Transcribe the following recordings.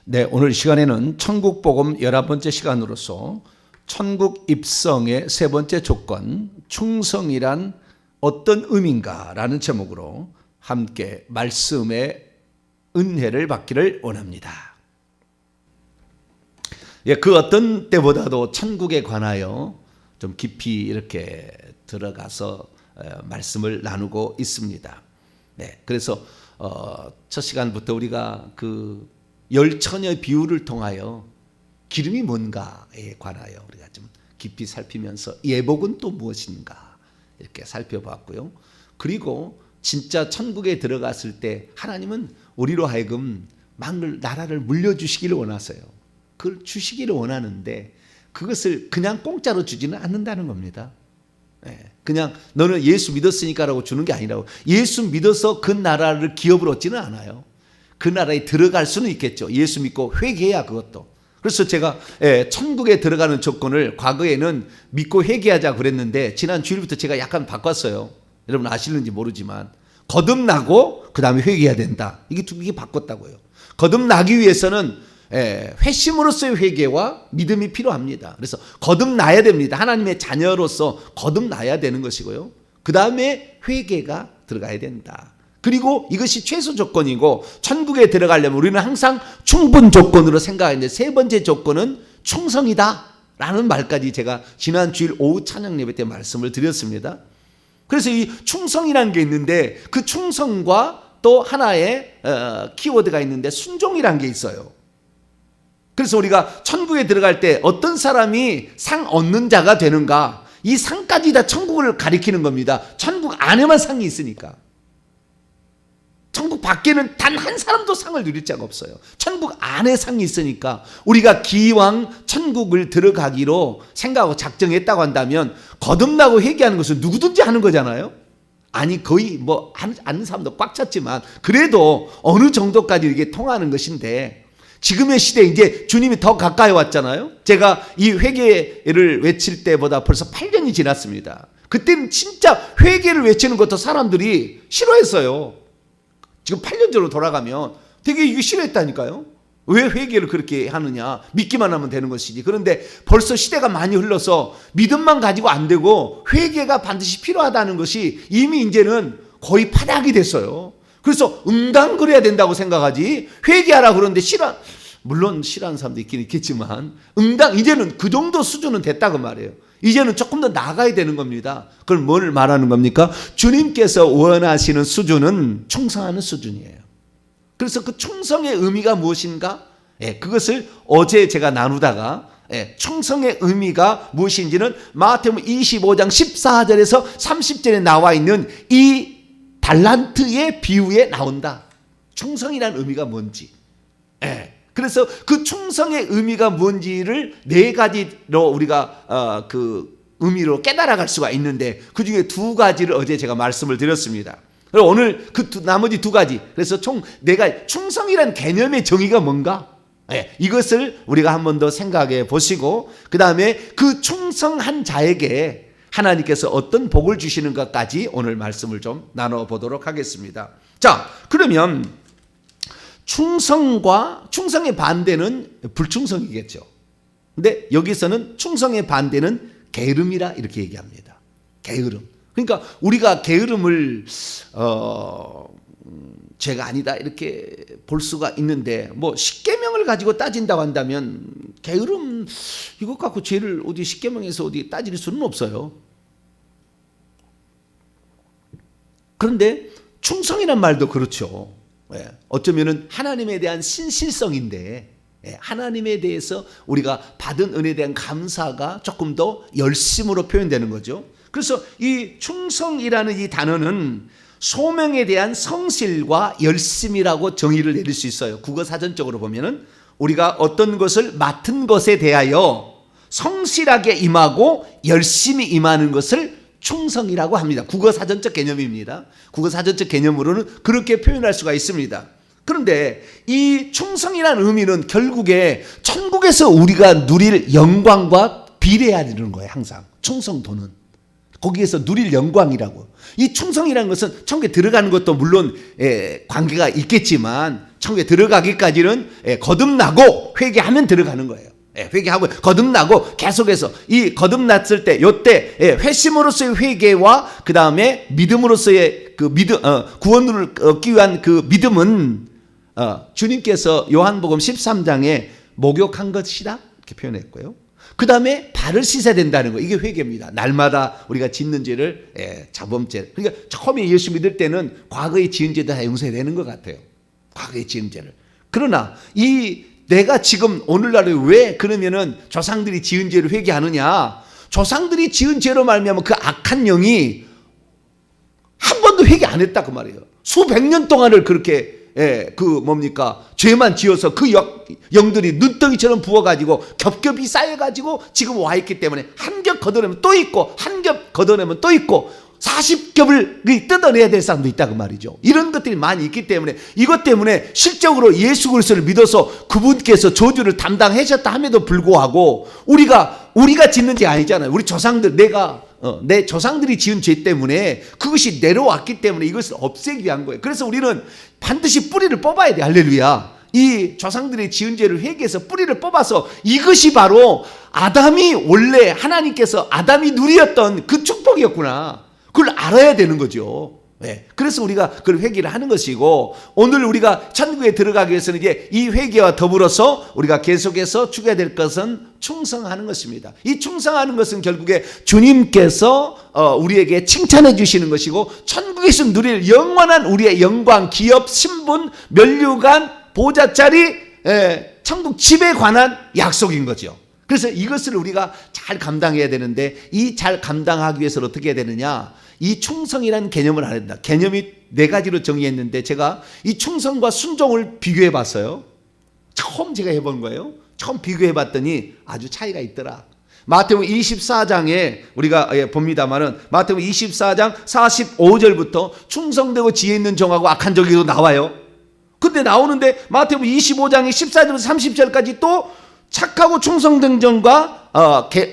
네, 오늘 시간에는 천국복음 11번째 시간으로서 천국 입성의 세 번째 조건, 충성이란 어떤 의미인가라는 제목으로 함께 말씀의 은혜를 받기를 원합니다. 그 어떤 때보다도 천국에 관하여 좀 깊이 이렇게 들어가서 말씀을 나누고 있습니다. 네, 그래서 첫 시간부터 우리가 그 열처녀의 비유를 통하여 기름이 뭔가에 관하여 우리가 좀 깊이 살피면서 예복은 또 무엇인가 이렇게 살펴봤고요. 그리고 진짜 천국에 들어갔을 때 하나님은 우리로 하여금 만물 나라를 물려주시기를 원하세요. 그걸 주시기를 원하는데 그것을 그냥 공짜로 주지는 않는다는 겁니다. 그냥 너는 예수 믿었으니까라고 주는 게 아니라고. 예수 믿어서 그 나라를 기업으로 얻지는 않아요. 그 나라에 들어갈 수는 있겠죠. 예수 믿고 회개해야 그것도. 그래서 제가 천국에 들어가는 조건을 과거에는 믿고 회개하자 그랬는데 지난 주일부터 제가 약간 바꿨어요. 여러분 아실는지 모르지만 거듭나고 그 다음에 회개해야 된다. 이게 두 개 바꿨다고요. 거듭나기 위해서는 회심으로서의 회개와 믿음이 필요합니다. 그래서 거듭나야 됩니다. 하나님의 자녀로서 거듭나야 되는 것이고요. 그 다음에 회개가 들어가야 된다. 그리고 이것이 최소 조건이고 천국에 들어가려면 우리는 항상 충분 조건으로 생각하는데 세 번째 조건은 충성이다 라는 말까지 제가 지난 주일 오후 찬양 예배 때 말씀을 드렸습니다. 그래서 이 충성이라는 게 있는데 그 충성과 또 하나의 키워드가 있는데 순종이라는 게 있어요. 그래서 우리가 천국에 들어갈 때 어떤 사람이 상 얻는 자가 되는가, 이 상까지 다 천국을 가리키는 겁니다. 천국 안에만 상이 있으니까. 천국 밖에는 단 한 사람도 상을 누릴 자가 없어요. 천국 안에 상이 있으니까 우리가 기왕 천국을 들어가기로 생각하고 작정했다고 한다면 거듭나고 회개하는 것은 누구든지 하는 거잖아요. 아니 거의 뭐 아는 사람도 꽉 찼지만 그래도 어느 정도까지 이게 통하는 것인데 지금의 시대에 이제 주님이 더 가까이 왔잖아요. 제가 이 회개를 외칠 때보다 벌써 8년이 지났습니다. 그때는 진짜 회개를 외치는 것도 사람들이 싫어했어요. 지금 8년 전으로 돌아가면 되게 이게 싫어했다니까요. 왜 회개를 그렇게 하느냐. 믿기만 하면 되는 것이지. 그런데 벌써 시대가 많이 흘러서 믿음만 가지고 안 되고 회개가 반드시 필요하다는 것이 이미 이제는 거의 파닥이 됐어요. 그래서 응당그려야 된다고 생각하지 회개하라 그러는데 물론 싫어하는 사람도 있긴 있겠지만 이제는 그 정도 수준은 됐다고 말해요. 이제는 조금 더 나가야 되는 겁니다. 그걸 뭘 말하는 겁니까? 주님께서 원하시는 수준은 충성하는 수준이에요. 그래서 그 충성의 의미가 무엇인가? 그것을 어제 제가 나누다가 충성의 의미가 무엇인지는 마태복음 25장 14절에서 30절에 나와 있는 이 달란트의 비유에 나온다. 충성이라는 의미가 뭔지. 그래서 그 충성의 의미가 뭔지를 네 가지로 우리가 그 의미로 깨달아갈 수가 있는데 그 중에 두 가지를 어제 제가 말씀을 드렸습니다. 그리고 오늘 그 나머지 두 가지. 그래서 총 네 가지. 충성이라는 개념의 정의가 뭔가? 이것을 우리가 한 번 더 생각해 보시고 그 다음에 그 충성한 자에게 하나님께서 어떤 복을 주시는 것까지 오늘 말씀을 좀 나눠보도록 하겠습니다. 자, 그러면 충성의 반대는 불충성이겠죠. 근데 여기서는 충성의 반대는 게으름이라 이렇게 얘기합니다. 게으름. 그러니까 우리가 게으름을 죄가 아니다 이렇게 볼 수가 있는데 뭐 십계명을 가지고 따진다고 한다면 게으름 이것 갖고 죄를 어디 십계명에서 어디 따질 수는 없어요. 그런데 충성이란 말도 그렇죠. 어쩌면은 하나님에 대한 신실성인데 하나님에 대해서 우리가 받은 은혜에 대한 감사가 조금 더 열심으로 표현되는 거죠. 그래서 이 충성이라는 이 단어는 소명에 대한 성실과 열심이라고 정의를 내릴 수 있어요. 국어사전적으로 보면은 우리가 어떤 것을 맡은 것에 대하여 성실하게 임하고 열심히 임하는 것을 충성이라고 합니다. 국어사전적 개념입니다. 국어사전적 개념으로는 그렇게 표현할 수가 있습니다. 그런데 이 충성이라는 의미는 결국에 천국에서 우리가 누릴 영광과 비례하는 거예요. 항상 충성도는 거기에서 누릴 영광이라고. 이 충성이라는 것은 천국에 들어가는 것도 물론 관계가 있겠지만 천국에 들어가기까지는 거듭나고 회개하면 들어가는 거예요. 회개하고 거듭나고 계속해서 이 거듭났을 때 요때 회심으로서의 회개와 그 다음에 믿음으로서의 그 구원을 얻기 위한 그 믿음은 주님께서 요한복음 13장에 목욕한 것이다 이렇게 표현했고요. 그 다음에 발을 씻어야 된다는 거, 이게 회개입니다. 날마다 우리가 짓는 죄를 자범죄. 그러니까 처음에 예수 믿을 때는 과거에 지은 죄도 다 용서해야 되는 것 같아요. 과거에 지은 죄를. 그러나 내가 지금 오늘날에 왜 그러면은 조상들이 지은 죄를 회개하느냐? 조상들이 지은 죄로 말미암아 그 악한 영이 한 번도 회개 안 했다 그 말이에요. 수백 년 동안을 그렇게 죄만 지어서 그 영들이 눈덩이처럼 부어가지고 겹겹이 쌓여가지고 지금 와 있기 때문에 한 겹 걷어내면 또 있고 한 겹 걷어내면 또 있고 40겹을 뜯어내야 될 사람도 있다 그 말이죠. 이런 것들이 많이 있기 때문에 이것 때문에 실적으로 예수 그리스도를 믿어서 그분께서 저주를 담당하셨다 함에도 불구하고 우리가 짓는 죄 아니잖아요. 우리 조상들 내 조상들이 지은 죄 때문에 그것이 내려왔기 때문에 이것을 없애기 위한 거예요. 그래서 우리는 반드시 뿌리를 뽑아야 돼. 할렐루야. 이 조상들이 지은 죄를 회개해서 뿌리를 뽑아서 이것이 바로 원래 하나님께서 아담이 누렸던 그 축복이었구나. 그걸 알아야 되는 거죠. 그래서 우리가 그걸 회개를 하는 것이고, 오늘 우리가 천국에 들어가기 위해서는 이제 이 회개와 더불어서 우리가 계속해서 추구해야 될 것은 충성하는 것입니다. 이 충성하는 것은 결국에 주님께서 우리에게 칭찬해 주시는 것이고, 천국에서 누릴 영원한 우리의 영광, 기업, 신분, 면류관, 보좌자리, 천국 집에 관한 약속인 거죠. 그래서 이것을 우리가 잘 감당해야 되는데, 이 잘 감당하기 위해서는 어떻게 해야 되느냐? 이 충성이라는 개념을 안 한다. 개념이 4가지로 정의했는데 제가 이 충성과 순종을 비교해 봤어요. 처음 제가 해본 거예요. 처음 비교해 봤더니 아주 차이가 있더라. 마태복음 24장에 우리가 봅니다만은 마태복음 24장 45절부터 충성되고 지혜 있는 종하고 악한 종이도 나와요. 근데 나오는데 마태복음 25장의 14절부터 30절까지 또 착하고 충성된 종과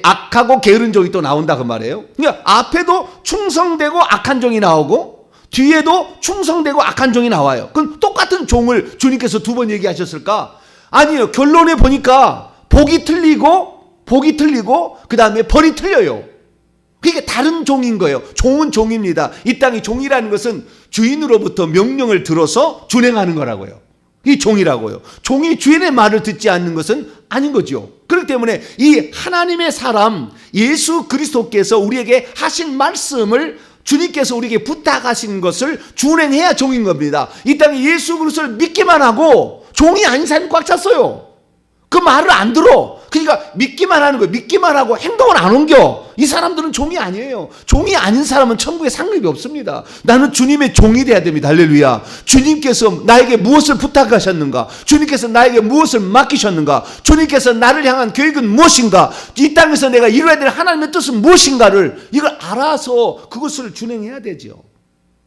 악하고 게으른 종이 또 나온다 그 말이에요. 그러니까 앞에도 충성되고 악한 종이 나오고 뒤에도 충성되고 악한 종이 나와요. 그럼 똑같은 종을 주님께서 2번 얘기하셨을까? 아니에요. 결론에 보니까 복이 틀리고 그 다음에 벌이 틀려요. 그게 다른 종인 거예요. 종은 종입니다. 이 땅의 종이라는 것은 주인으로부터 명령을 들어서 준행하는 거라고요. 이 종이라고요. 종이 주인의 말을 듣지 않는 것은 아닌 거죠. 그렇기 때문에 이 하나님의 사람 예수 그리스도께서 우리에게 하신 말씀을 주님께서 우리에게 부탁하신 것을 준행해야 종인 겁니다. 이 땅에 예수 그리스도를 믿기만 하고 종이 아닌 사람이 꽉 찼어요. 그 말을 안 들어. 그러니까 믿기만 하는 거예요. 믿기만 하고 행동을 안 옮겨. 이 사람들은 종이 아니에요. 종이 아닌 사람은 천국에 상급이 없습니다. 나는 주님의 종이 돼야 됩니다. 할렐루야. 주님께서 나에게 무엇을 부탁하셨는가? 주님께서 나에게 무엇을 맡기셨는가? 주님께서 나를 향한 계획은 무엇인가? 이 땅에서 내가 이루어야 될 하나님의 뜻은 무엇인가를 이걸 알아서 그것을 준행해야 되죠.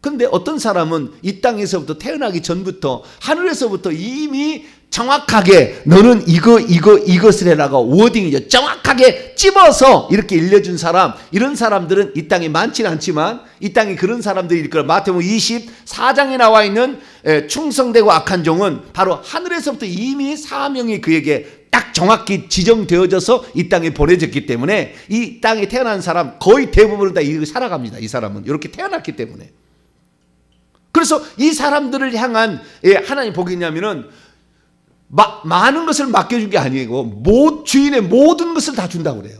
그런데 어떤 사람은 이 땅에서부터 태어나기 전부터 하늘에서부터 이미 정확하게 너는 이것을 해라고 워딩이죠. 정확하게 찝어서 이렇게 일려준 사람, 이런 사람들은 이 땅에 많지는 않지만 이 땅에 그런 사람들이 있을 거예요. 마태복음 24장에 나와 있는 충성되고 악한 종은 바로 하늘에서부터 이미 사명이 그에게 딱 정확히 지정되어져서 이 땅에 보내졌기 때문에 이 땅에 태어난 사람 거의 대부분을 다 이렇게 살아갑니다. 이 사람은 이렇게 태어났기 때문에. 그래서 이 사람들을 향한 하나님 복이냐면은 많은 것을 맡겨준 게 아니고 주인의 모든 것을 다 준다고 그래요.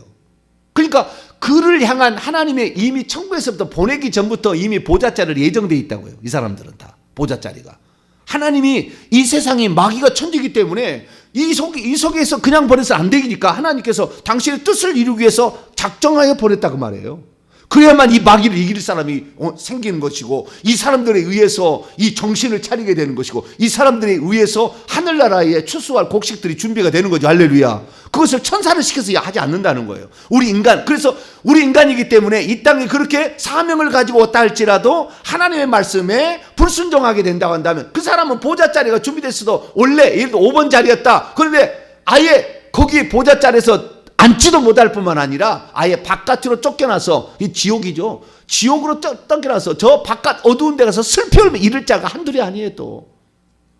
그러니까 그를 향한 하나님의 이미 천국에서부터 보내기 전부터 이미 보좌자를 예정되어 있다고요. 이 사람들은 다 보좌자리가. 하나님이 이 세상이 마귀가 천지이기 때문에 이 속에서 그냥 보내서 안 되니까 하나님께서 당신의 뜻을 이루기 위해서 작정하여 보냈다 그 말이에요. 그래야만 이 마귀를 이길 사람이 생기는 것이고, 이 사람들에 의해서 이 정신을 차리게 되는 것이고, 이 사람들에 의해서 하늘나라에 추수할 곡식들이 준비가 되는 거죠. 할렐루야. 그것을 천사를 시켜서 하지 않는다는 거예요. 그래서 우리 인간이기 때문에 이 땅에 그렇게 사명을 가지고 왔다 할지라도 하나님의 말씀에 불순종하게 된다고 한다면 그 사람은 보좌자리가 준비됐어도 원래 예를 들어 5번 자리였다. 그런데 아예 거기 보좌자리에서 앉지도 못할 뿐만 아니라 아예 바깥으로 쫓겨나서, 이 지옥이죠. 지옥으로 쫓겨나서 저 바깥 어두운 데 가서 슬피 울며 이를 자가 한둘이 아니에요. 또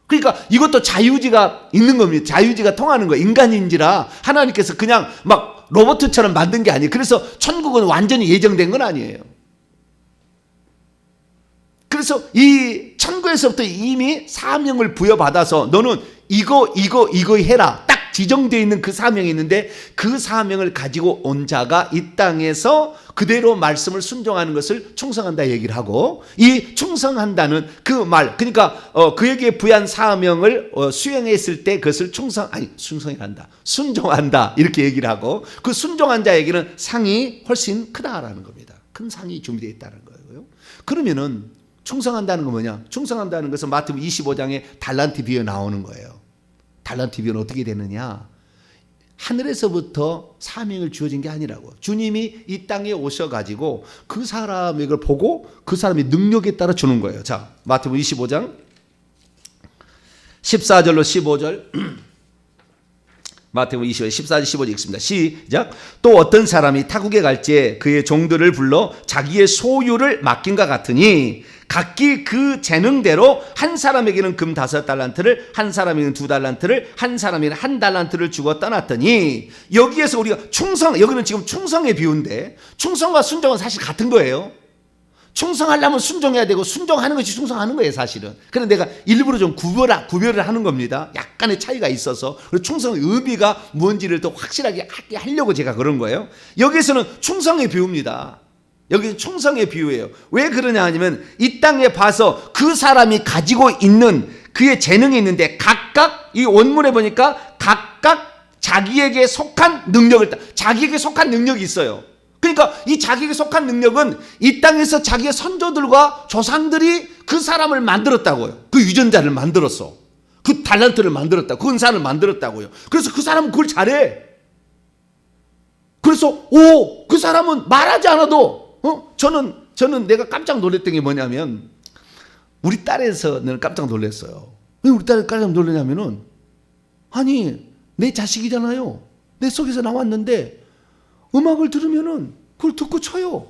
그러니까 이것도 자유의지가 있는 겁니다. 자유의지가 통하는 거예요. 인간인지라 하나님께서 그냥 막 로봇처럼 만든 게 아니에요. 그래서 천국은 완전히 예정된 건 아니에요. 그래서 이 천국에서부터 이미 사명을 부여받아서 너는 이거 해라. 딱 지정되어 있는 그 사명이 있는데 그 사명을 가지고 온 자가 이 땅에서 그대로 말씀을 순종하는 것을 충성한다 얘기를 하고, 이 충성한다는 그 말, 그러니까 그에게 부여한 사명을 수행했을 때 그것을 순종한다 이렇게 얘기를 하고, 그 순종한 자에게는 상이 훨씬 크다라는 겁니다. 큰 상이 준비되어 있다는 거예요. 그러면은 충성한다는 건 뭐냐? 충성한다는 것은 마태복음 25장에 달란트 비유 나오는 거예요. 달란트 비유는 어떻게 되느냐? 하늘에서부터 사명을 주어진 게 아니라고. 주님이 이 땅에 오셔가지고 그 사람을 보고 그 사람의 능력에 따라 주는 거예요. 자, 마태복음 25장 14절로 15절. 마태복음 25장 14절 15절 읽습니다. 시작. 또 어떤 사람이 타국에 갈지에 그의 종들을 불러 자기의 소유를 맡긴과 같으니 각기 그 재능대로 한 사람에게는 금 5달란트를, 한 사람에게는 2달란트를, 한 사람에게는 1달란트를 주고 떠났더니, 여기에서 우리가 여기는 지금 충성의 비유인데 충성과 순종은 사실 같은 거예요. 충성하려면 순종해야 되고 순종하는 것이 충성하는 거예요, 사실은. 그래서 내가 일부러 좀 구별을 하는 겁니다. 약간의 차이가 있어서. 그리고 충성의 의미가 뭔지를 더 확실하게 하려고 제가 그런 거예요. 여기에서는 충성의 비유입니다. 여기는 충성의 비유예요. 왜 그러냐 하면 이 땅에 봐서 그 사람이 가지고 있는 그의 재능이 있는데 각각, 이 원문에 보니까 각각 자기에게 속한 자기에게 속한 능력이 있어요. 그러니까 이 자기에게 속한 능력은 이 땅에서 자기의 선조들과 조상들이 그 사람을 만들었다고요. 그 유전자를 만들었어. 그 달란트를 만들었다. 그 은사를 만들었다고요. 그래서 그 사람은 그걸 잘해. 그래서 그 사람은 말하지 않아도 저는 내가 깜짝 놀랐던 게 뭐냐면 우리 딸에서는 깜짝 놀랐어요. 왜 우리 딸이 깜짝 놀라냐면은, 아니 내 자식이잖아요. 내 속에서 나왔는데 음악을 들으면은 그걸 듣고 쳐요.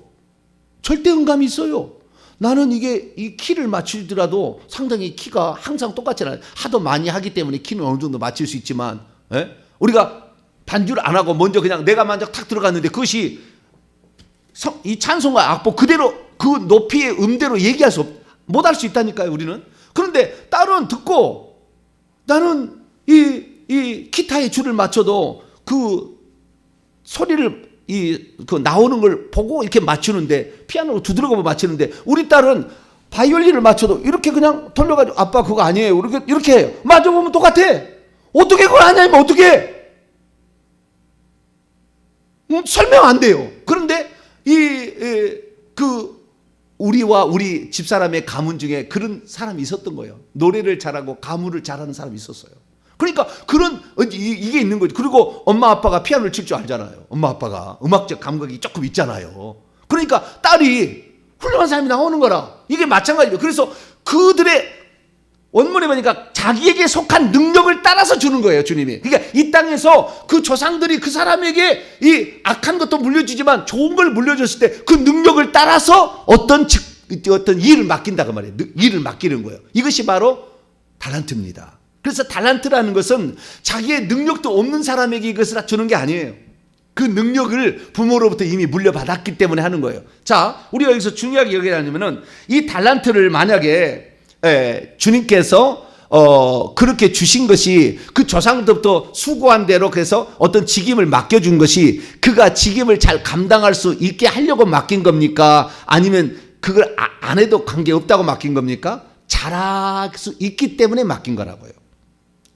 절대 음감이 있어요. 나는 이 키를 맞추더라도 상당히 키가 항상 똑같지 않아요. 하도 많이 하기 때문에 키는 어느 정도 맞출 수 있지만, 우리가 반주를 안 하고 먼저 그냥 내가 먼저 탁 들어갔는데 그것이 이 찬송과 악보 그대로 그 높이의 음대로 얘기할 못할 수 있다니까요, 우리는. 그런데 딸은 듣고, 나는 이 기타의 줄을 맞춰도 그 소리를 그 나오는 걸 보고 이렇게 맞추는데, 피아노로 두드려고 맞추는데, 우리 딸은 바이올린을 맞춰도 이렇게 그냥 돌려가지고 아빠 그거 아니에요 이렇게 해요. 맞춰보면 똑같아. 어떻게 그걸 하냐면 어떻게 설명 안 돼요. 그런데 우리와 우리 집사람의 가문 중에 그런 사람이 있었던 거예요. 노래를 잘하고 가무를 잘하는 사람이 있었어요. 그러니까 이게 있는 거죠. 그리고 엄마 아빠가 피아노를 칠 줄 알잖아요. 엄마 아빠가 음악적 감각이 조금 있잖아요. 그러니까 딸이 훌륭한 사람이 나오는 거라. 이게 마찬가지예요. 그래서 그들의 원문에 보니까 자기에게 속한 능력을 따라서 주는 거예요, 주님이. 그러니까 이 땅에서 그 조상들이 그 사람에게 이 악한 것도 물려주지만 좋은 걸 물려줬을 때 그 능력을 따라서 어떤 일을 맡긴다 그 말이에요. 일을 맡기는 거예요. 이것이 바로 달란트입니다. 그래서 달란트라는 것은 자기의 능력도 없는 사람에게 이것을 주는 게 아니에요. 그 능력을 부모로부터 이미 물려받았기 때문에 하는 거예요. 자, 우리가 여기서 중요하게 여겨야 하냐면은 이 달란트를 만약에 주님께서 그렇게 주신 것이 그 조상들부터 수고한 대로 그래서 어떤 직임을 맡겨준 것이 그가 직임을 잘 감당할 수 있게 하려고 맡긴 겁니까? 아니면 그걸 안 해도 관계없다고 맡긴 겁니까? 잘할 수 있기 때문에 맡긴 거라고요.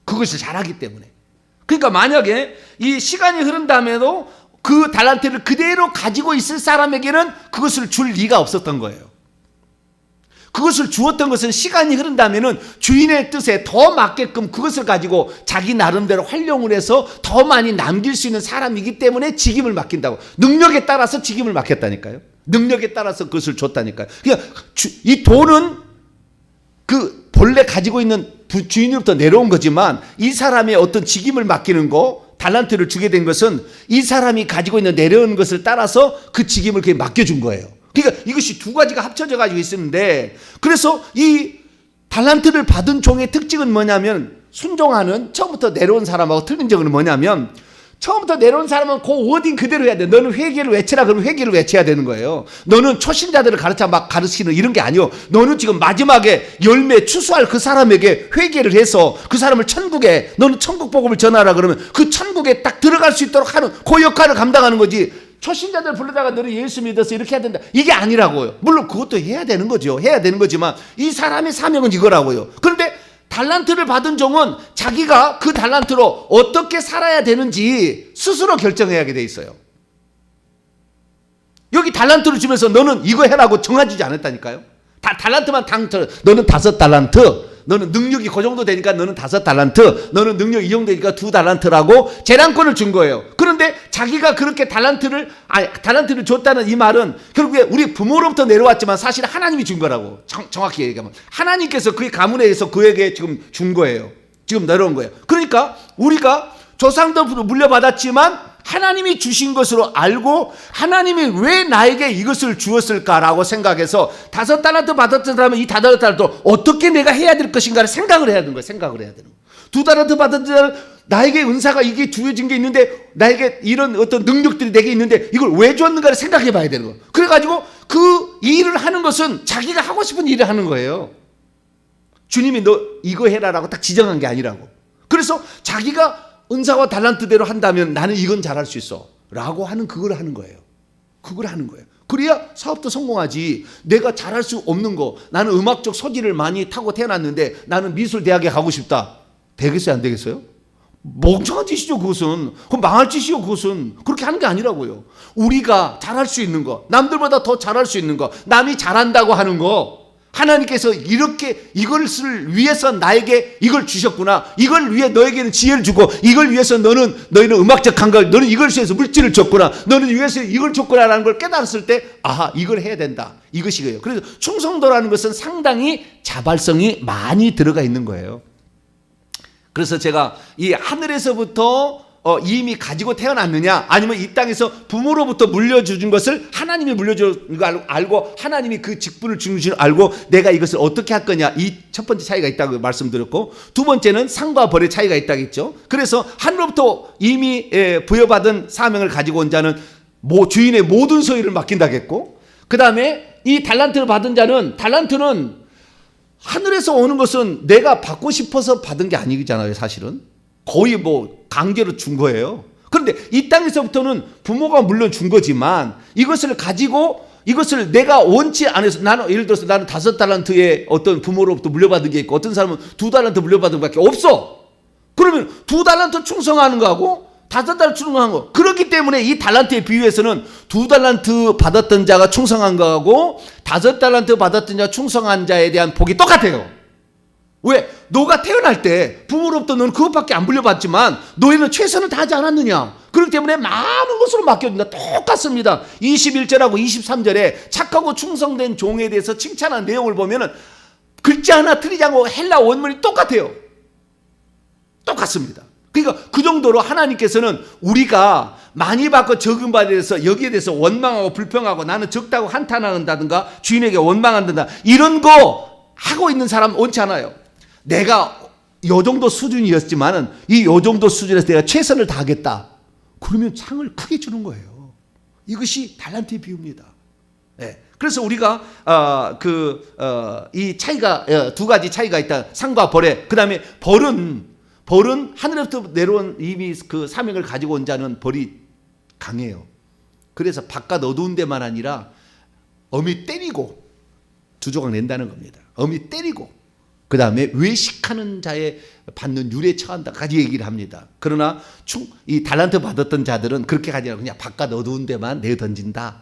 그것을 잘하기 때문에. 그러니까 만약에 이 시간이 흐른 다음에도 그 달란트를 그대로 가지고 있을 사람에게는 그것을 줄 리가 없었던 거예요. 그것을 주었던 것은 시간이 흐른 다음에는 주인의 뜻에 더 맞게끔 그것을 가지고 자기 나름대로 활용을 해서 더 많이 남길 수 있는 사람이기 때문에 직임을 맡긴다고. 능력에 따라서 직임을 맡겼다니까요. 능력에 따라서 그것을 줬다니까요. 그러니까 이 돈은 그 본래 가지고 있는 주인으로부터 내려온 거지만 이 사람의 어떤 직임을 맡기는 거, 달란트를 주게 된 것은 이 사람이 가지고 있는 내려온 것을 따라서 그 직임을 그게 맡겨준 거예요. 그러니까 이것이 두 가지가 합쳐져 가지고 있었는데, 그래서 이 달란트를 받은 종의 특징은 뭐냐면 순종하는 처음부터 내려온 사람하고 틀린 점은 뭐냐면 처음부터 내려온 사람은 그 워딩 그대로 해야 돼. 너는 회개를 외치라 그러면 회개를 외쳐야 되는 거예요. 너는 초신자들을 막 가르치는 이런 게 아니요. 너는 지금 마지막에 열매 추수할 그 사람에게 회개를 해서 그 사람을 천국에 너는 천국 복음을 전하라 그러면 그 천국에 딱 들어갈 수 있도록 하는 그 역할을 감당하는 거지. 초신자들 불러다가 너는 예수 믿어서 이렇게 해야 된다. 이게 아니라고요. 물론 그것도 해야 되는 거죠. 해야 되는 거지만 이 사람의 사명은 이거라고요. 그런데 달란트를 받은 종은 자기가 그 달란트로 어떻게 살아야 되는지 스스로 결정해야 돼 있어요. 여기 달란트를 주면서 너는 이거 해라고 정해주지 않았다니까요. 달란트만 너는 5달란트, 너는 능력이 그 정도 되니까 너는 5달란트, 너는 능력이 이 정도 되니까 2달란트라고 재량권을 준 거예요. 그런데 자기가 그렇게 달란트를 줬다는 이 말은 결국에 우리 부모로부터 내려왔지만 사실 하나님이 준 거라고. 정확히 얘기하면 하나님께서 그의 가문에 의해서 그에게 지금 준 거예요. 지금 내려온 거예요. 그러니까 우리가 조상들부터 물려받았지만 하나님이 주신 것으로 알고 하나님이 왜 나에게 이것을 주었을까라고 생각해서 5달란트 받았던 사람은 이 5달란트 어떻게 내가 해야 될 것인가를 생각을 해야 되는 거예요. 생각을 해야 되는 거예요. 2달란트 받았던 사람은 나에게 은사가 이게 주어진 게 있는데 나에게 이런 어떤 능력들이 내게 있는데 이걸 왜 주었는가를 생각해 봐야 되는 거예요. 그래가지고 그 일을 하는 것은 자기가 하고 싶은 일을 하는 거예요. 주님이 너 이거 해라라고 딱 지정한 게 아니라고. 그래서 자기가 은사와 달란트대로 한다면 나는 이건 잘할 수 있어 라고 하는 그걸 하는 거예요. 그걸 하는 거예요. 그래야 사업도 성공하지. 내가 잘할 수 없는 거, 나는 음악적 소질을 많이 타고 태어났는데 나는 미술대학에 가고 싶다. 되겠어요 안 되겠어요? 멍청한 짓이죠 그것은. 그럼 망할 짓이요 그것은. 그렇게 하는 게 아니라고요. 우리가 잘할 수 있는 거, 남들보다 더 잘할 수 있는 거, 남이 잘한다고 하는 거, 하나님께서 이렇게 이것을 위해서 나에게 이걸 주셨구나. 이걸 위해 너에게는 지혜를 주고 이걸 위해서 너희는 음악적 감각, 너는 이걸 위해서 물질을 줬구나. 너는 위해서 이걸 줬구나라는 걸 깨달았을 때 아하 이걸 해야 된다. 이것이에요. 그래서 충성도라는 것은 상당히 자발성이 많이 들어가 있는 거예요. 그래서 제가 이 하늘에서부터 이미 가지고 태어났느냐 아니면 이 땅에서 부모로부터 물려준 것을 하나님이 물려준 걸 알고 하나님이 그 직분을 주는 줄 알고 내가 이것을 어떻게 할 거냐, 이 첫 번째 차이가 있다고 말씀드렸고, 두 번째는 상과 벌의 차이가 있다고 했죠. 그래서 하늘로부터 이미 부여받은 사명을 가지고 온 자는 주인의 모든 소유를 맡긴다고 했고, 그 다음에 이 달란트를 받은 자는 달란트는 하늘에서 오는 것은 내가 받고 싶어서 받은 게 아니잖아요. 사실은 거의 강제로 준 거예요. 그런데 이 땅에서부터는 부모가 물론 준 거지만 이것을 가지고 이것을 내가 원치 않아서 나는 예를 들어서 나는 5달란트의 어떤 부모로부터 물려받은 게 있고 어떤 사람은 2달란트 물려받은 것밖에 없어. 그러면 2달란트 충성하는 거하고 5달란트 충성하는 거. 그렇기 때문에 이 달란트에 비유해서는 2달란트 받았던 자가 충성한 거하고 5달란트 받았던 자가 충성한 자에 대한 복이 똑같아요. 왜? 너가 태어날 때 부모로부터 너는 그것밖에 안 물려받지만 너희는 최선을 다하지 않았느냐. 그렇기 때문에 많은 것으로 맡겨준다. 똑같습니다. 21절하고 23절에 착하고 충성된 종에 대해서 칭찬한 내용을 보면은 글자 하나 틀리지 않고 헬라 원문이 똑같아요. 똑같습니다. 그러니까 그 정도로 하나님께서는 우리가 많이 받고 적은 바에 대해서 여기에 대해서 원망하고 불평하고 나는 적다고 한탄한다든가 주인에게 원망한다 이런 거 하고 있는 사람 원치 않아요. 내가 요 정도 수준이었지만은 요 정도 수준에서 내가 최선을 다하겠다. 그러면 상을 크게 주는 거예요. 이것이 달란트의 비유입니다. 네. 그래서 우리가 이 차이가 두 가지 차이가 있다. 상과 벌에. 그다음에 벌은 하늘에부터 내려온 이미 그 사명을 가지고 온 자는 벌이 강해요. 그래서 바깥 어두운 데만 아니라 엄히 때리고 두 조각 낸다는 겁니다. 엄히 때리고 그 다음에 외식하는 자에 받는 유례 처한다까지 얘기를 합니다. 그러나 이 달란트 받았던 자들은 그렇게 가지 않고 그냥 바깥 어두운 데만 내던진다.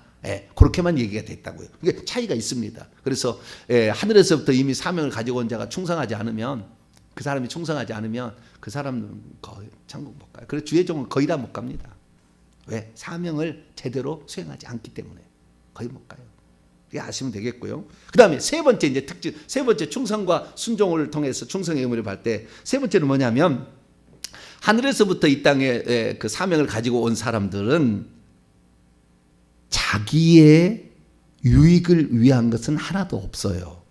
그렇게만 얘기가 됐다고요. 이게 차이가 있습니다. 그래서 하늘에서부터 이미 사명을 가지고 온 자가 충성하지 않으면 그 사람이 충성하지 않으면 그 사람은 거의 천국 못 가요. 그래서 주의 종은 거의 다 못 갑니다. 왜? 사명을 제대로 수행하지 않기 때문에 거의 못 가요. 이게 아시면 되겠고요. 그 다음에 세 번째 이제 특징, 세 번째 충성과 순종을 통해서 충성의 의무를 받을 때 세 번째는 뭐냐면 하늘에서부터 이 땅에 그 사명을 가지고 온 사람들은 자기의 유익을 위한 것은 하나도 없어요.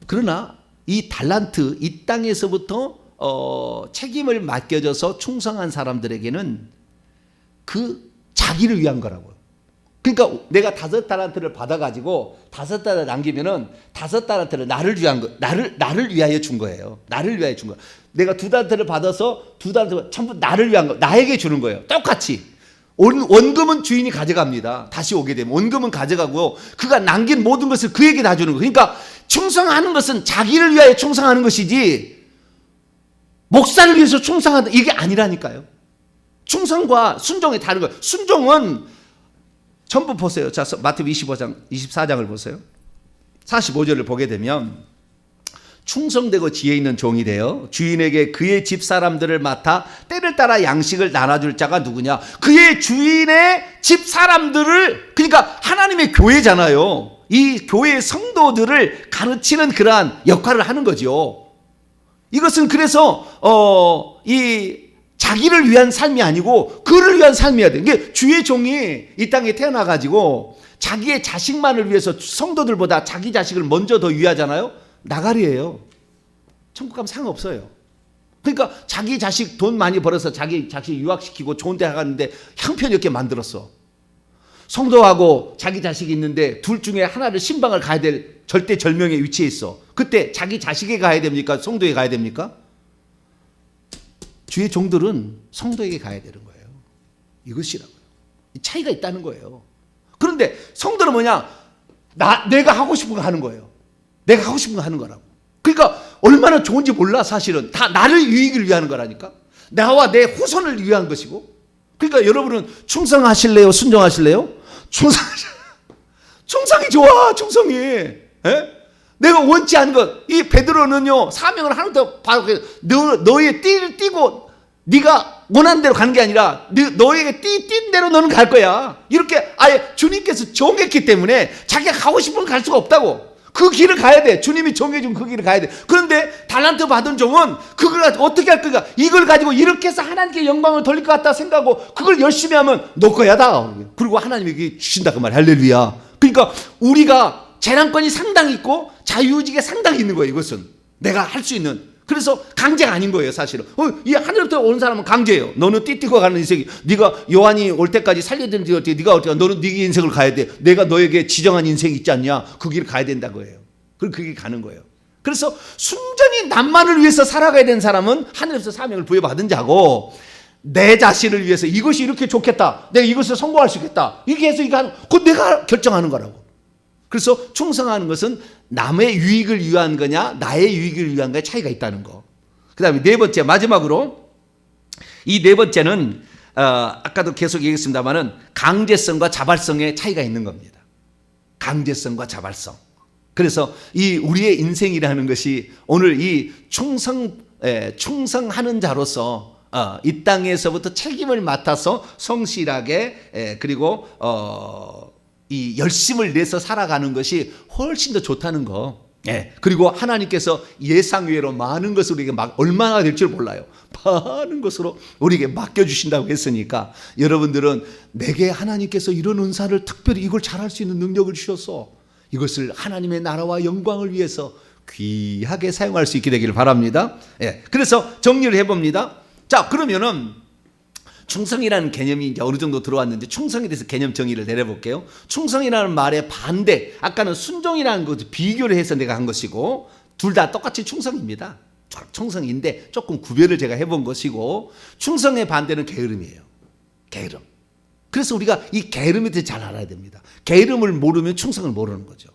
그러나 이 달란트, 이 땅에서부터 책임을 맡겨져서 충성한 사람들에게는 그 자기를 위한 거라고요. 그러니까 내가 5달란트를 받아가지고 5달란트 남기면은 5달란트를 나를 위한 거, 나를 위하여 준 거예요. 나를 위하여 준 거예요. 내가 2달란트를 받아서 2달란트 전부 나를 위한 거, 나에게 주는 거예요. 똑같이. 원금은 주인이 가져갑니다. 다시 오게 되면 원금은 가져가고 그가 남긴 모든 것을 그에게 다 주는 거예요. 그러니까 충성하는 것은 자기를 위하여 충성하는 것이지 목사를 위해서 충성한다 이게 아니라니까요. 충성과 순종이 다른 거예요. 순종은 전부 보세요. 자, 마태복음 24장을 보세요. 45절을 보게 되면 충성되고 지혜 있는 종이 되어 주인에게 그의 집 사람들을 맡아 때를 따라 양식을 나눠줄 자가 누구냐? 그의 주인의 집 사람들을, 그러니까 하나님의 교회잖아요. 이 교회의 성도들을 가르치는 그러한 역할을 하는 거죠. 이것은 그래서 이 자기를 위한 삶이 아니고 그를 위한 삶이어야 돼. 이게 주의 종이 이 땅에 태어나가지고 자기의 자식만을 위해서 성도들보다 자기 자식을 먼저 더 위하잖아요. 나가리예요. 천국 가면 상관없어요. 그러니까 자기 자식 돈 많이 벌어서 자기 자식 유학시키고 좋은 데 가는데 형편없게 만들었어. 성도하고 자기 자식이 있는데 둘 중에 하나를 신방을 가야 될 절대절명의 위치에 있어. 그때 자기 자식에게 가야 됩니까? 성도에게 가야 됩니까? 주의 종들은 성도에게 가야 되는 거예요. 이것이라고요. 차이가 있다는 거예요. 그런데 성도는 뭐냐? 내가 하고 싶은 거 하는 거예요. 내가 하고 싶은 거 하는 거라고. 그러니까 얼마나 좋은지 몰라. 사실은 다 나를 유익을 위하는 거라니까. 나와 내 후손을 위한 것이고. 그러니까 여러분은 충성하실래요? 순종하실래요? 충성이 좋아. 충성이. 에? 내가 원치 않은 것. 이 베드로는요 사명을 하나도 받고 너의 띠를 띠고 네가 원하는 대로 가는 게 아니라 너에게 띈 대로 너는 갈 거야. 이렇게 아예 주님께서 정했기 때문에 자기가 가고 싶으면 갈 수가 없다고. 그 길을 가야 돼. 주님이 정해준 그 길을 가야 돼. 그런데 달란트 받은 종은 그걸 어떻게 할 거야? 이걸 가지고 이렇게 해서 하나님께 영광을 돌릴 것 같다 생각하고 그걸 열심히 하면 너 거야 다. 그리고 하나님에게 주신다 그 말. 할렐루야. 그러니까 우리가 재량권이 상당히 있고 자유의지가 상당히 있는 거예요. 이것은 내가 할 수 있는. 그래서 강제가 아닌 거예요. 사실은 이 하늘부터 온 사람은 강제예요. 너는 띠띠고 가는 인생이, 네가 요한이 올 때까지 살려야 되는데 어떻게 네가 어떻게, 너는 네 인생을 가야 돼. 내가 너에게 지정한 인생이 있지 않냐. 그 길을 가야 된다고 해요. 그리고 그게 가는 거예요. 그래서 순전히 남만을 위해서 살아가야 되는 사람은 하늘에서 사명을 부여받은 자고, 내 자신을 위해서 이것이 이렇게 좋겠다, 내가 이것을 성공할 수 있겠다, 이렇게 해서 이거 하는, 그건 내가 결정하는 거라고. 그래서 충성하는 것은 남의 유익을 위한 거냐 나의 유익을 위한 거에 차이가 있다는 거. 그 다음에 네 번째, 마지막으로 이 네 번째는 아까도 계속 얘기했습니다마는 강제성과 자발성의 차이가 있는 겁니다. 강제성과 자발성. 그래서 이 우리의 인생이라는 것이 오늘 이 충성하는 자로서 이 땅에서부터 책임을 맡아서 성실하게 그리고 이 열심을 내서 살아가는 것이 훨씬 더 좋다는 거. 그리고 하나님께서 예상외로 많은 것을 우리에게 얼마나 될 줄 몰라요. 많은 것으로 우리에게 맡겨주신다고 했으니까 여러분들은 내게 하나님께서 이런 은사를 특별히 이걸 잘할 수 있는 능력을 주셔서 이것을 하나님의 나라와 영광을 위해서 귀하게 사용할 수 있게 되기를 바랍니다. 그래서 정리를 해봅니다. 자, 그러면은 충성이라는 개념이 이제 어느 정도 들어왔는데 충성에 대해서 개념 정의를 내려볼게요. 충성이라는 말의 반대, 아까는 순종이라는 것을 비교를 해서 내가 한 것이고 둘 다 똑같이 충성입니다. 충성인데 조금 구별을 제가 해본 것이고, 충성의 반대는 게으름이에요. 게으름. 그래서 우리가 이 게으름에 대해서 잘 알아야 됩니다. 게으름을 모르면 충성을 모르는 거죠.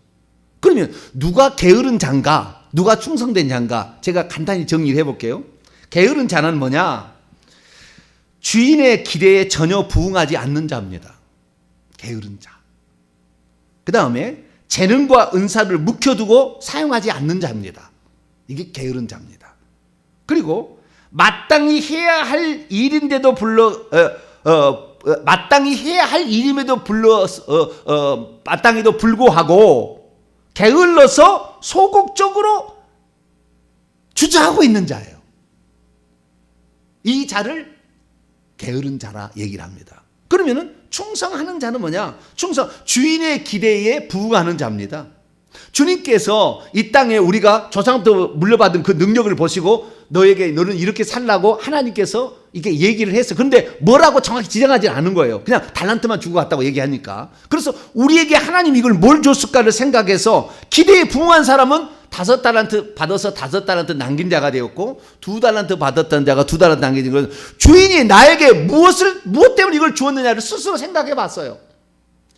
그러면 누가 게으른 자인가, 누가 충성된 자인가, 제가 간단히 정리를 해볼게요. 게으른 자는 뭐냐? 주인의 기대에 전혀 부응하지 않는 자입니다. 게으른 자. 그 다음에 재능과 은사를 묵혀두고 사용하지 않는 자입니다. 이게 게으른 자입니다. 그리고 마땅히 해야 할 일인데도 마땅히 해야 할 일임에도 마땅히도 불구하고 게을러서 소극적으로 주저하고 있는 자예요. 이 자를 게으른 자라 얘기를 합니다. 그러면은 충성하는 자는 뭐냐? 주인의 기대에 부응하는 자입니다. 주님께서 이 땅에 우리가 조상부터 물려받은 그 능력을 보시고 너는 이렇게 살라고 하나님께서 이게 얘기를 했어요. 그런데 뭐라고 정확히 지정하지 않은 거예요. 그냥 달란트만 주고 갔다고 얘기하니까. 그래서 우리에게 하나님이 이걸 뭘 줬을까를 생각해서 기대에 부응한 사람은 5달란트 받아서 5달란트 남긴 자가 되었고 2달란트 받았던 자가 2달란트 남긴 자가 주인이 나에게 무엇 때문에 이걸 주었느냐를 스스로 생각해 봤어요.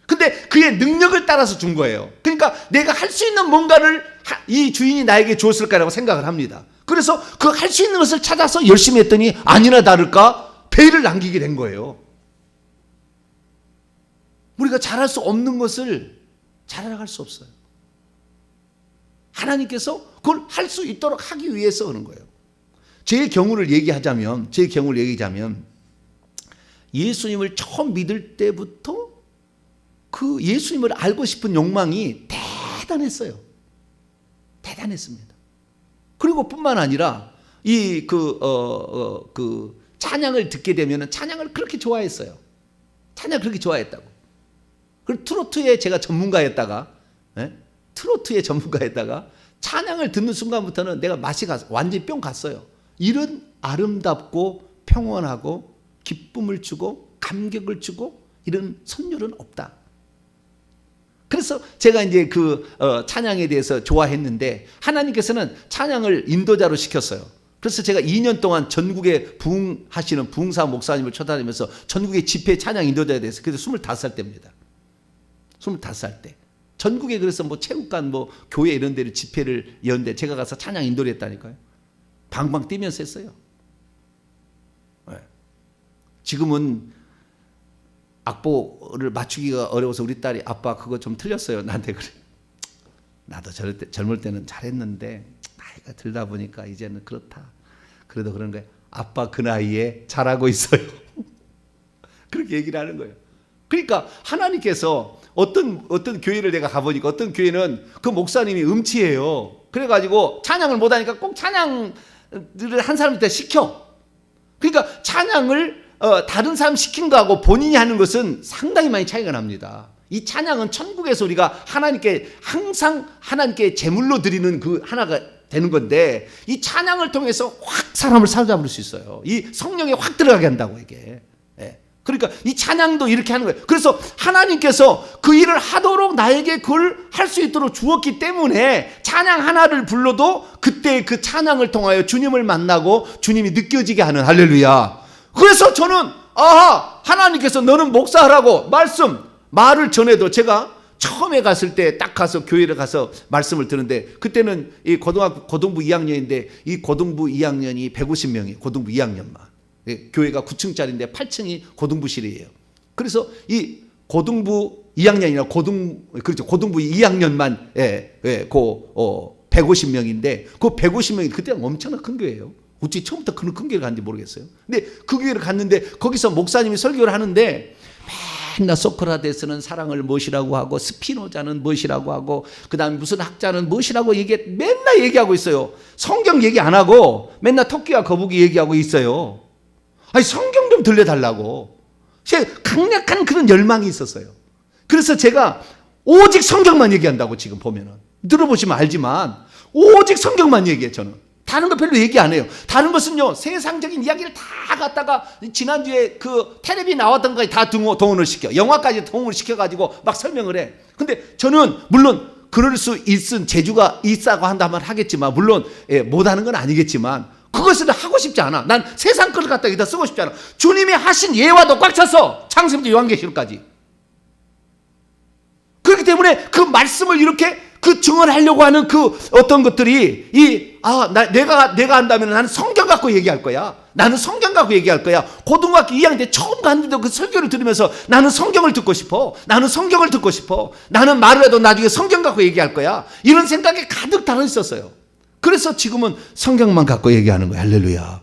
근데 그의 능력을 따라서 준 거예요. 그러니까 내가 할 수 있는 뭔가를 이 주인이 나에게 주었을까라고 생각을 합니다. 그래서 그 할 수 있는 것을 찾아서 열심히 했더니 아니나 다를까 배를 남기게 된 거예요. 우리가 잘할 수 없는 것을 잘할 수 없어요. 하나님께서 그걸 할 수 있도록 하기 위해서 하는 거예요. 제 경우를 얘기하자면 예수님을 처음 믿을 때부터 그 예수님을 알고 싶은 욕망이 대단했어요. 대단했습니다. 그리고 뿐만 아니라 찬양을 듣게 되면 찬양을 그렇게 좋아했어요. 찬양 그렇게 좋아했다고. 그리고 트로트에 제가 전문가였다가 찬양을 듣는 순간부터는 내가 맛이 완전히 뿅 갔어요. 이런 아름답고 평온하고 기쁨을 주고 감격을 주고 이런 선율은 없다. 그래서 제가 이제 찬양에 대해서 좋아했는데 하나님께서는 찬양을 인도자로 시켰어요. 그래서 제가 2년 동안 전국에 부흥하시는 부흥사 목사님을 쳐다니면서 전국의 집회 찬양 인도자에 대해서 그래서 25살 때입니다. 25살 때. 전국에 그래서 체육관 교회 이런 데를 집회를 여는데 제가 가서 찬양 인도를 했다니까요. 방방 뛰면서 했어요. 네. 지금은 악보를 맞추기가 어려워서 우리 딸이 아빠 그거 좀 틀렸어요. 나한테 그래. 나도 젊을 때는 잘했는데 나이가 들다 보니까 이제는 그렇다. 그래도 그런 거예요. 아빠 그 나이에 잘하고 있어요. 그렇게 얘기를 하는 거예요. 그러니까 하나님께서 어떤 교회를 내가 가보니까 어떤 교회는 그 목사님이 음치예요. 그래가지고 찬양을 못하니까 꼭 찬양을 한 사람한테 시켜. 그러니까 찬양을 다른 사람 시킨 거하고 본인이 하는 것은 상당히 많이 차이가 납니다. 이 찬양은 천국에서 우리가 항상 하나님께 제물로 드리는 그 하나가 되는 건데 이 찬양을 통해서 확 사람을 사로잡을 수 있어요. 이 성령에 확 들어가게 한다고 이게. 그러니까 이 찬양도 이렇게 하는 거예요. 그래서 하나님께서 그 일을 하도록 나에게 그걸 할 수 있도록 주었기 때문에 찬양 하나를 불러도 그때 그 찬양을 통하여 주님을 만나고 주님이 느껴지게 하는 할렐루야. 그래서 저는 하나님께서 너는 목사하라고 말을 전해도 제가 처음에 갔을 때 딱 가서 교회를 가서 말씀을 듣는데 그때는 이 고등부 2학년인데 이 고등부 2학년이 150명이에요. 고등부 2학년만. 교회가 9층짜리인데 8층이 고등부실이에요. 그래서 이 고등부 2학년이나 고등부 2학년만 150명인데 그 150명이 그때는 엄청나게 큰 교회예요. 어찌 처음부터 큰 교회를 갔는지 모르겠어요. 근데 그 교회를 갔는데 거기서 목사님이 설교를 하는데 맨날 소크라테스는 사랑을 무엇이라고 하고 스피노자는 무엇이라고 하고 그 다음에 무슨 학자는 무엇이라고 맨날 얘기하고 있어요. 성경 얘기 안 하고 맨날 토끼와 거북이 얘기하고 있어요. 아니 성경 좀 들려달라고. 제가 강력한 그런 열망이 있었어요. 그래서 제가 오직 성경만 얘기한다고 지금 보면은 들어보시면 알지만 오직 성경만 얘기해 저는. 다른 거 별로 얘기 안 해요. 다른 것은요 세상적인 이야기를 다 갖다가 지난주에 그 텔레비 나왔던 거에 다 동원을 시켜. 영화까지 동원을 시켜가지고 막 설명을 해. 근데 저는 물론 그럴 수 있은 재주가 있다고 한다면 하겠지만 물론 못하는 건 아니겠지만 그것을 하고 싶지 않아. 난 세상 것을 갖다 여기다 쓰고 싶지 않아. 주님이 하신 예화도 꽉 찼어. 창세부터 요한계시록까지. 그렇기 때문에 그 말씀을 이렇게 그 증언하려고 하는 그 어떤 것들이 내가 한다면 나는 성경 갖고 얘기할 거야. 나는 성경 갖고 얘기할 거야. 고등학교 2학년 때 처음 갔는데도 그 설교를 들으면서 나는 성경을 듣고 싶어. 나는 성경을 듣고 싶어. 나는 말을 해도 나중에 성경 갖고 얘기할 거야. 이런 생각이 가득 달아 있었어요. 그래서 지금은 성경만 갖고 얘기하는 거예요. 할렐루야.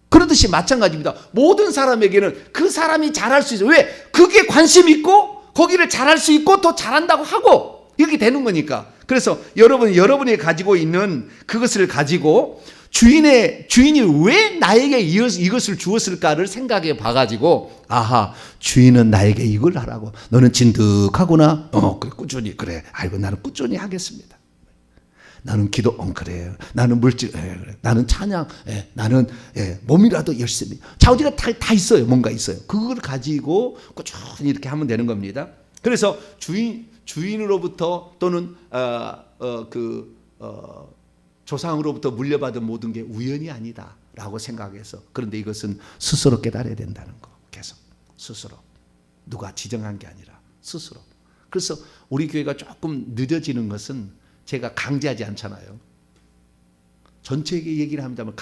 그러듯이 마찬가지입니다. 모든 사람에게는 그 사람이 잘할 수 있어요. 왜? 그게 관심 있고 거기를 잘할 수 있고 더 잘한다고 하고 이렇게 되는 거니까. 그래서 여러분이 가지고 있는 그것을 가지고 주인이 왜 나에게 이것을 주었을까를 생각해 봐가지고, 아하, 주인은 나에게 이걸 하라고. 너는 진득하구나. 그래, 꾸준히, 그래. 아이고, 나는 꾸준히 하겠습니다. 나는 기도, 그래. 나는 물질, 그래. 나는 찬양, 나는 몸이라도 열심히. 자우지가 다 있어요. 뭔가 있어요. 그걸 가지고 꾸준히 이렇게 하면 되는 겁니다. 그래서 주인으로부터 또는 조상으로부터 물려받은 모든 게 우연이 아니다라고 생각해서, 그런데 이것은 스스로 깨달아야 된다는 거. 계속 스스로, 누가 지정한 게 아니라 스스로. 그래서 우리 교회가 조금 늦어지는 것은 제가 강제하지 않잖아요. 전체에게 얘기를 합니다만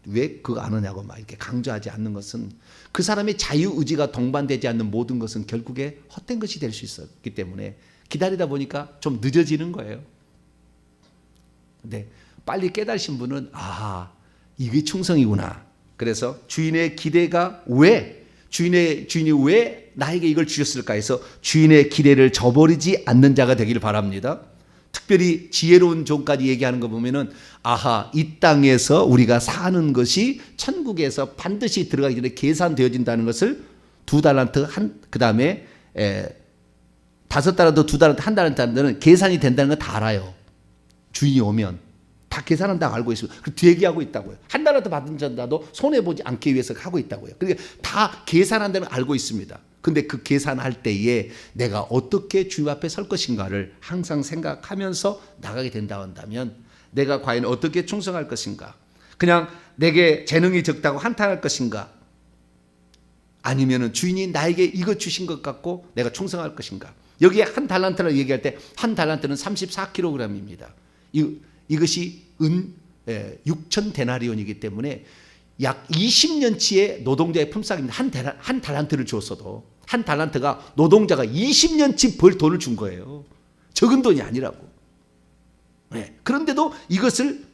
왜 그거 안 하냐고 막 이렇게 강조하지 않는 것은, 그 사람의 자유의지가 동반되지 않는 모든 것은 결국에 헛된 것이 될 수 있었기 때문에 기다리다 보니까 좀 늦어지는 거예요. 근데 빨리 깨달으신 분은, 이게 충성이구나. 그래서 주인의 기대가 주인이 왜 나에게 이걸 주셨을까 해서 주인의 기대를 저버리지 않는 자가 되기를 바랍니다. 특별히 지혜로운 종까지 얘기하는 거 보면은, 이 땅에서 우리가 사는 것이 천국에서 반드시 들어가기 전에 계산되어진다는 것을 2달란트 그 다음에 5달란트, 2달란트, 1달란트는 계산이 된다는 건 다 알아요. 주인이 오면 다 계산한다고 알고 있어요. 대기하고 있다고요. 1달란트 받은 자도 손해보지 않기 위해서 하고 있다고요. 그러니까 다 계산한다는 걸 알고 있습니다. 근데 그 계산할 때에 내가 어떻게 주님 앞에 설 것인가를 항상 생각하면서 나가게 된다 한다면, 내가 과연 어떻게 충성할 것인가? 그냥 내게 재능이 적다고 한탄할 것인가? 아니면은 주인이 나에게 이것 주신 것 같고 내가 충성할 것인가? 여기에 1달란트라고 얘기할 때 1달란트는 34kg입니다. 이것이 6천 데나리온이기 때문에 약 20년치의 노동자의 품삯입니다. 한 달란트를 주었어도, 한 달란트가 노동자가 20년치 벌 돈을 준 거예요. 적은 돈이 아니라고. 그런데도 이것을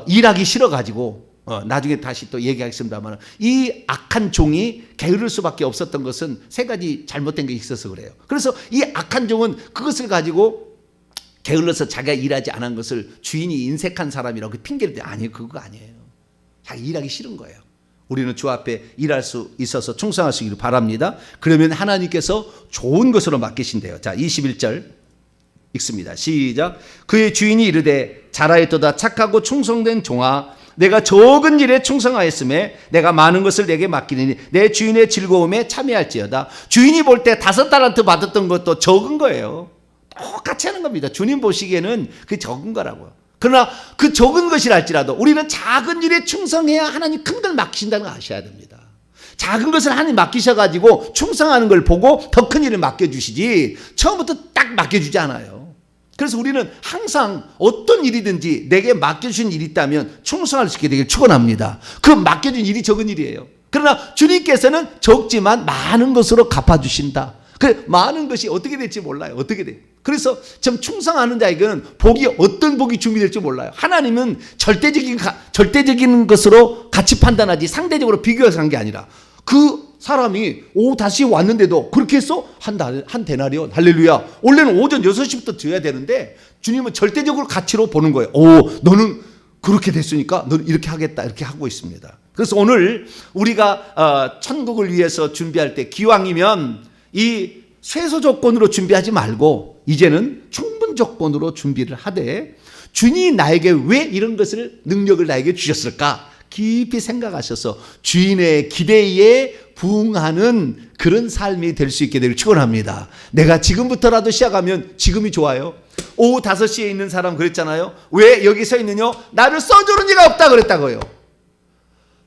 일하기 싫어가지고, 나중에 다시 또 얘기하겠습니다만, 이 악한 종이 게으를 수밖에 없었던 것은 3가지 잘못된 게 있어서 그래요. 그래서 이 악한 종은 그것을 가지고 게을러서 자기가 일하지 않은 것을 주인이 인색한 사람이라고 핑계를 대. 아니에요. 그거 아니에요. 자기 일하기 싫은 거예요. 우리는 주 앞에 일할 수 있어서 충성하시기를 바랍니다. 그러면 하나님께서 좋은 것으로 맡기신대요. 자, 21절 읽습니다. 시작. 그의 주인이 이르되, 잘하였도다 착하고 충성된 종아, 내가 적은 일에 충성하였음에 내가 많은 것을 내게 맡기니 내 주인의 즐거움에 참여할지어다. 주인이 볼 때 5달란트 받았던 것도 적은 거예요. 똑같이 하는 겁니다. 주님 보시기에는 그게 적은 거라고요. 그러나 그 적은 것이랄지라도 우리는 작은 일에 충성해야 하나님 큰 걸 맡기신다는 걸 아셔야 됩니다. 작은 것을 하나님 맡기셔가지고 충성하는 걸 보고 더 큰 일을 맡겨주시지, 처음부터 딱 맡겨주지 않아요. 그래서 우리는 항상 어떤 일이든지 내게 맡겨주신 일이 있다면 충성할 수 있게 되길 축원합니다. 그 맡겨준 일이 적은 일이에요. 그러나 주님께서는 적지만 많은 것으로 갚아주신다. 그 많은 것이 어떻게 될지 몰라요. 어떻게 돼? 그래서 참 충성하는 자에게는 어떤 복이 준비될지 몰라요. 하나님은 절대적인 것으로 가치 판단하지 상대적으로 비교해서 한 게 아니라, 그 사람이 오후 다시 왔는데도 그렇게 해서 한 데나리온, 할렐루야. 원래는 오전 6시부터 드려야 되는데 주님은 절대적으로 가치로 보는 거예요. 너는 그렇게 됐으니까 너는 이렇게 하겠다, 이렇게 하고 있습니다. 그래서 오늘 우리가 천국을 위해서 준비할 때 기왕이면 이 최소 조건으로 준비하지 말고 이제는 충분 조건으로 준비를 하되, 주인이 나에게 왜 이런 것을 능력을 나에게 주셨을까 깊이 생각하셔서 주인의 기대에 부응하는 그런 삶이 될 수 있게 되길 축원합니다. 내가 지금부터라도 시작하면 지금이 좋아요. 오후 5시에 있는 사람 그랬잖아요. 왜 여기 서 있느냐? 나를 써주는 이가 없다 그랬다고요.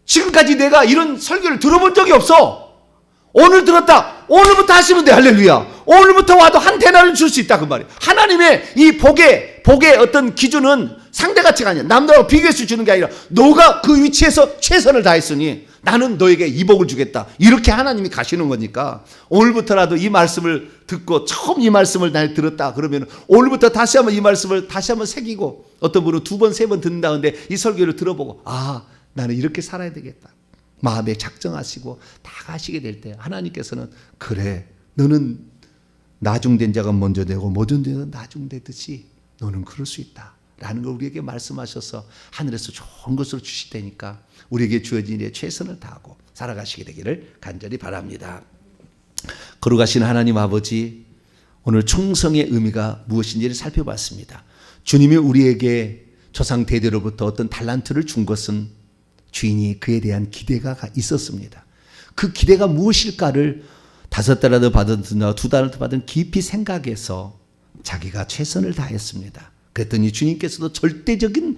지금까지 내가 이런 설교를 들어본 적이 없어. 오늘 들었다. 오늘부터 하시면 돼. 할렐루야. 오늘부터 와도 한 데나리온을 줄 수 있다 그 말이에요. 하나님의 이 복의 어떤 기준은 상대가치가 아니야. 남들하고 비교해서 주는 게 아니라 너가 그 위치에서 최선을 다했으니 나는 너에게 이 복을 주겠다. 이렇게 하나님이 가시는 거니까 오늘부터라도 이 말씀을 듣고 처음 이 말씀을 날 들었다 그러면 오늘부터 다시 한번 이 말씀을 다시 한번 새기고, 어떤 분은 2번, 3번 듣는다는데 이 설교를 들어보고 나는 이렇게 살아야 되겠다. 마음에 작정하시고 다 가시게 될 때 하나님께서는 그래, 너는 나중된 자가 먼저 되고 먼저 되는 나중되듯이 너는 그럴 수 있다 라는 걸 우리에게 말씀하셔서 하늘에서 좋은 것으로 주실 테니까 우리에게 주어진 일에 최선을 다하고 살아가시게 되기를 간절히 바랍니다. 거룩하신 하나님 아버지, 오늘 충성의 의미가 무엇인지를 살펴봤습니다. 주님이 우리에게 조상 대대로부터 어떤 달란트를 준 것은 주인이 그에 대한 기대가 있었습니다. 그 기대가 무엇일까를 5달란트 받은 2달란트 받은 깊이 생각해서 자기가 최선을 다했습니다. 그랬더니 주님께서도 절대적인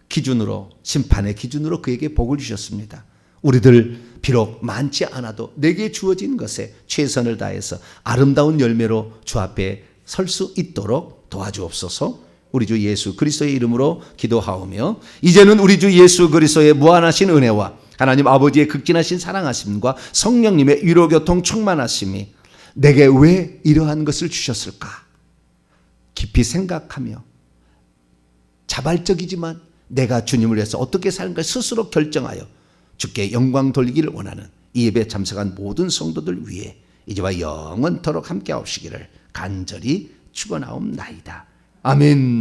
기준으로, 심판의 기준으로 그에게 복을 주셨습니다. 우리들 비록 많지 않아도 내게 주어진 것에 최선을 다해서 아름다운 열매로 주 앞에 설 수 있도록 도와주옵소서. 우리 주 예수 그리스도의 이름으로 기도하오며, 이제는 우리 주 예수 그리스도의 무한하신 은혜와 하나님 아버지의 극진하신 사랑하심과 성령님의 위로교통 충만하심이 내게 왜 이러한 것을 주셨을까 깊이 생각하며 자발적이지만 내가 주님을 위해서 어떻게 사는가 스스로 결정하여 주께 영광 돌리기를 원하는 이 예배에 참석한 모든 성도들 위해 이제와 영원토록 함께 하옵시기를 간절히 축원하옵나이다. 아멘.